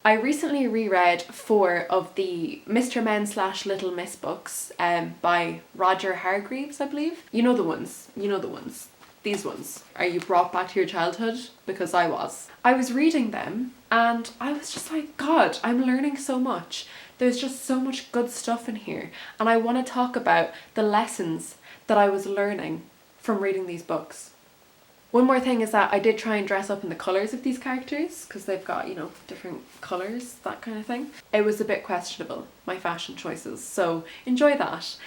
I recently reread 4 of the Mr. Men / Little Miss books by Roger Hargreaves, I believe. You know the ones. These ones. Are you brought back to your childhood? Because I was. I was reading them and I was just like, God, I'm learning so much. There's just so much good stuff in here. And I want to talk about the lessons that I was learning from reading these books. One more thing is that I did try and dress up in the colours of these characters because they've got, different colours, that kind of thing. It was a bit questionable, my fashion choices, so enjoy that.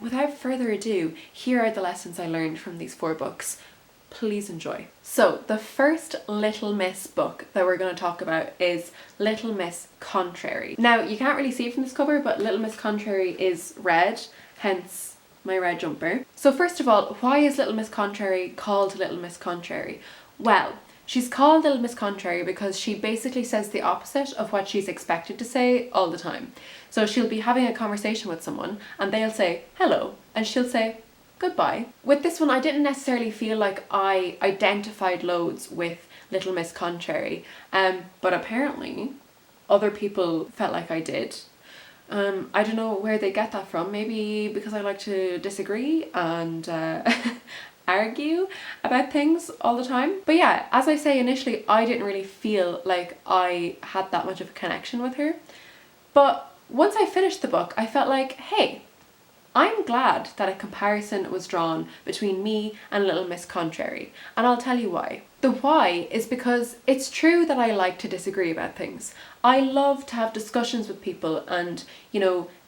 Without further ado, here are the lessons I learned from these 4 books. Please enjoy. So the first Little Miss book that we're going to talk about is Little Miss Contrary. Now, you can't really see it from this cover, but Little Miss Contrary is red, hence my red jumper. So first of all, why is Little Miss Contrary called Little Miss Contrary? Well, she's called Little Miss Contrary because she basically says the opposite of what she's expected to say all the time. So she'll be having a conversation with someone and they'll say hello and she'll say goodbye. With this one, I didn't necessarily feel like I identified loads with Little Miss Contrary, but apparently other people felt like I did. I don't know where they get that from. Maybe because I like to disagree and argue about things all the time. But yeah, as I say, initially I didn't really feel like I had that much of a connection with her. But once I finished the book, I felt like, hey, I'm glad that a comparison was drawn between me and Little Miss Contrary, and I'll tell you why. The why is because it's true that I like to disagree about things. I love to have discussions with people and,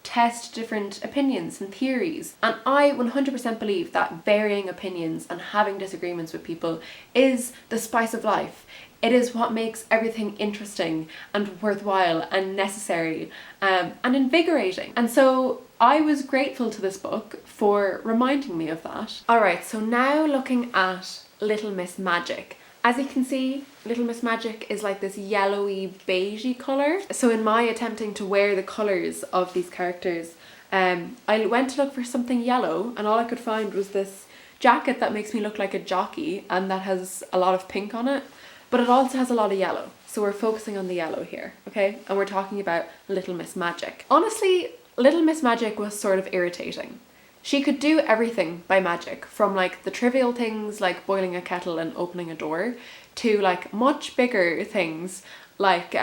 test different opinions and theories. And I 100% believe that varying opinions and having disagreements with people is the spice of life. It is what makes everything interesting and worthwhile and necessary and invigorating. And so I was grateful to this book for reminding me of that. Alright, so now looking at Little Miss Magic. As you can see, Little Miss Magic is like this yellowy beigey colour. So in my attempting to wear the colours of these characters, I went to look for something yellow and all I could find was this jacket that makes me look like a jockey and that has a lot of pink on it. But it also has a lot of yellow. So we're focusing on the yellow here, okay? And we're talking about Little Miss Magic. Honestly, Little Miss Magic was sort of irritating. She could do everything by magic, from like the trivial things like boiling a kettle and opening a door to like much bigger things like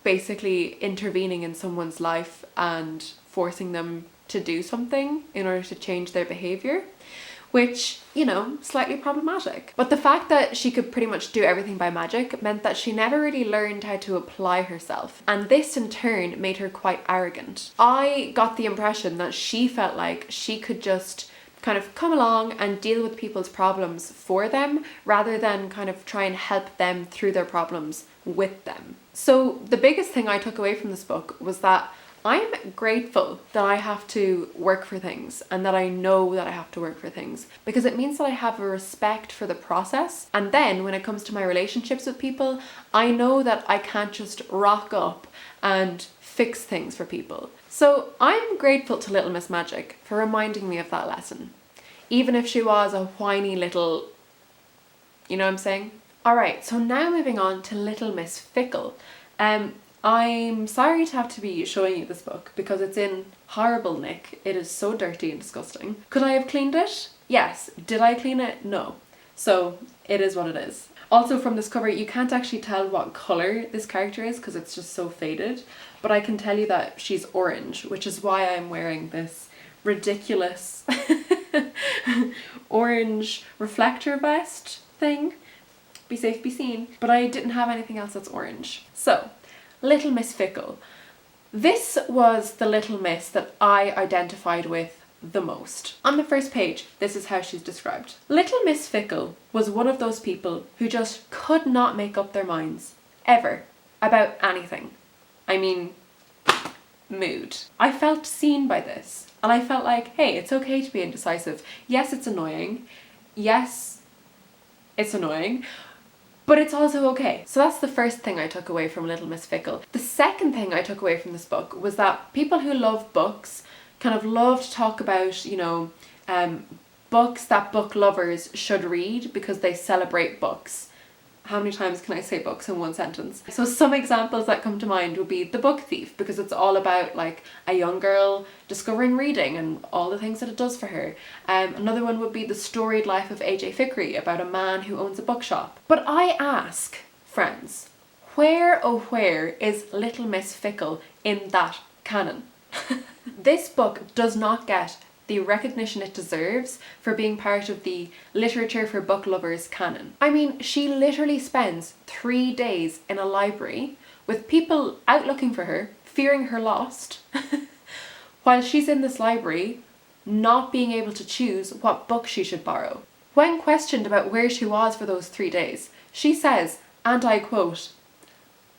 basically intervening in someone's life and forcing them to do something in order to change their behaviour, which, slightly problematic. But the fact that she could pretty much do everything by magic meant that she never really learned how to apply herself. And this in turn made her quite arrogant. I got the impression that she felt like she could just kind of come along and deal with people's problems for them rather than kind of try and help them through their problems with them. So the biggest thing I took away from this book was that I'm grateful that I have to work for things and that I know that I have to work for things, because it means that I have a respect for the process. And then when it comes to my relationships with people, I know that I can't just rock up and fix things for people. So I'm grateful to Little Miss Magic for reminding me of that lesson, even if she was a whiny little, you know what I'm saying? Alright, so now moving on to Little Miss Fickle. I'm sorry to have to be showing you this book because it's in horrible nick. It is so dirty and disgusting. Could I have cleaned it? Yes. Did I clean it? No. So it is what it is. Also from this cover, you can't actually tell what colour this character is because it's just so faded. But I can tell you that she's orange, which is why I'm wearing this ridiculous orange reflector vest thing. Be safe, be seen. But I didn't have anything else that's orange. So, Little Miss Fickle. This was the Little Miss that I identified with the most. On the first page, this is how she's described. Little Miss Fickle was one of those people who just could not make up their minds, ever, about anything. I mean, mood. I felt seen by this, and I felt like, hey, it's okay to be indecisive. Yes, it's annoying. Yes, it's annoying. But it's also okay. So that's the first thing I took away from Little Miss Fickle. The second thing I took away from this book was that people who love books kind of love to talk about, books that book lovers should read because they celebrate books. how many times can I say books in one sentence? So some examples that come to mind would be The Book Thief, because it's all about like a young girl discovering reading and all the things that it does for her. Another one would be The Storied Life of A.J. Fickery, about a man who owns a bookshop. But I ask, friends, where oh where is Little Miss Fickle in that canon? This book does not get the recognition it deserves for being part of the literature for book lovers canon. I mean, she literally spends 3 days in a library with people out looking for her, fearing her lost, while she's in this library not being able to choose what book she should borrow. When questioned about where she was for those 3 days, she says, and I quote,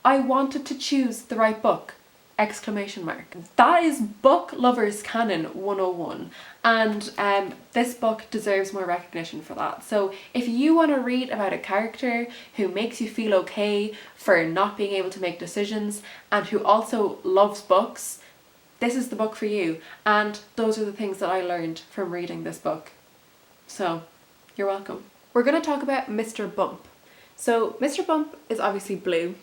"I wanted to choose the right book." Exclamation mark. That is book lovers canon 101, and this book deserves more recognition for that. So if you want to read about a character who makes you feel okay for not being able to make decisions and who also loves books, this is the book for you. And those are the things that I learned from reading this book. So you're welcome. We're going to talk about Mr. Bump. So Mr. Bump is obviously blue.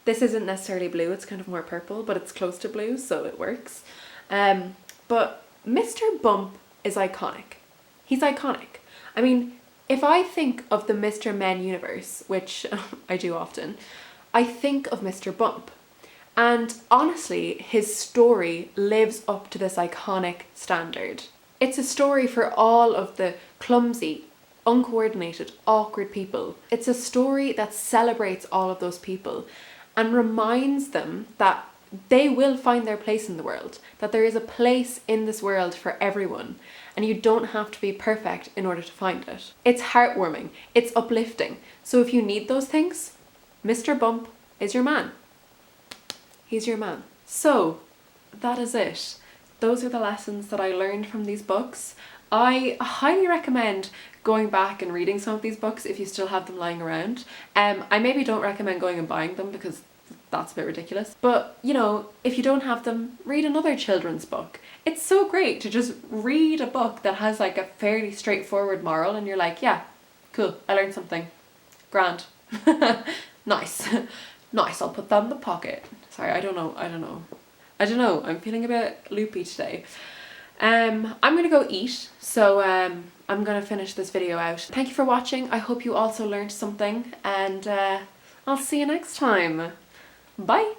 This isn't necessarily blue, it's kind of more purple, but it's close to blue, so it works. But Mr. Bump is iconic. He's iconic. I mean, if I think of the Mr. Men universe, which I do often, I think of Mr. Bump. And honestly, his story lives up to this iconic standard. It's a story for all of the clumsy, uncoordinated, awkward people. It's a story that celebrates all of those people and reminds them that they will find their place in the world, that there is a place in this world for everyone, and you don't have to be perfect in order to find it. It's heartwarming, it's uplifting. So if you need those things, Mr. Bump is your man. He's your man. So that is it. Those are the lessons that I learned from these books. I highly recommend going back and reading some of these books if you still have them lying around. I maybe don't recommend going and buying them because that's a bit ridiculous. But, you know, if you don't have them, read another children's book. It's so great to just read a book that has like a fairly straightforward moral and you're like, yeah, cool, I learned something. Grand. Nice. Nice, I'll put that in the pocket. Sorry, I don't know, I'm feeling a bit loopy today. I'm gonna go eat, so I'm gonna finish this video out. Thank you for watching. I hope you also learned something, and I'll see you next time. Bye!